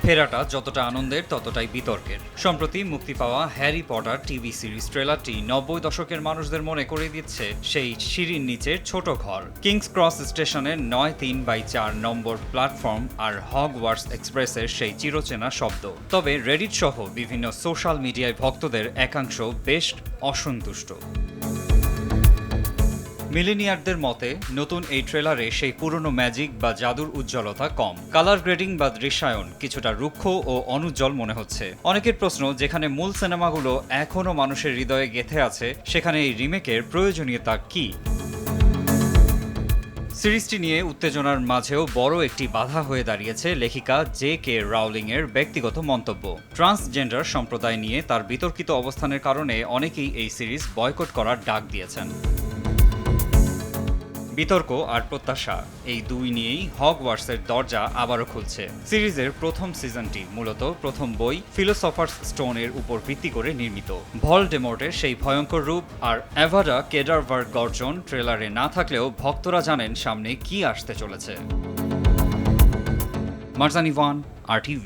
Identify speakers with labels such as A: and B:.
A: ফেরাটা যতটা আনন্দের ততটাই বিতর্কের। সম্প্রতি মুক্তি পাওয়া হ্যারি পটার টিভি সিরিজ ট্রেলারটি 90 দশকের মানুষদের মনে করে দিচ্ছে সেই সিঁড়ির নিচের ছোট ঘর। কিংস ক্রস স্টেশনের 9-3/4 নম্বর প্ল্যাটফর্ম আর হগওয়ার্টস এক্সপ্রেসের সেই চিরচেনা শব্দ। তবে রেডিট সহ বিভিন্ন সোশ্যাল মিডিয়ায় ভক্তদের একাংশ বেশ অসন্তুষ্ট। মিলেনিয়ারদের মতে নতুন এই ট্রেলারে সেই পুরনো ম্যাজিক বা জাদুর উজ্জ্বলতা কম। কালার গ্রেডিং বা দৃশ্যায়ন কিছুটা রুক্ষ ও অনুজ্জ্বল মনে হচ্ছে। অনেকের প্রশ্ন, যেখানে মূল সিনেমাগুলো এখনও মানুষের হৃদয়ে গেঁথে আছে সেখানে এই রিমেকের প্রয়োজনীয়তা কী? সিরিজটি নিয়ে উত্তেজনার মাঝেও বড় একটি বাধা হয়ে দাঁড়িয়েছে লেখিকা জে.কে. রাউলিংয়ের ব্যক্তিগত মন্তব্য। ট্রান্সজেন্ডার সম্প্রদায় নিয়ে তার বিতর্কিত অবস্থানের কারণে অনেকেই এই সিরিজ বয়কট করার ডাক দিয়েছেন। বিতর্ক আর প্রত্যাশা এই দুই নিয়েই হগওয়ার্টসের দরজা আবারও খুলছে। সিরিজের প্রথম সিজনটি মূলত প্রথম বই ফিলোসফার্স স্টোনের উপর ভিত্তি করে নির্মিত। ভলডেমর্টের সেই ভয়ঙ্কর রূপ আর অ্যাভাডা কেডারভার গর্জন ট্রেলারে না থাকলেও ভক্তরা জানেন সামনে কি আসতে চলেছে। মারজানি ওয়ান, RTV।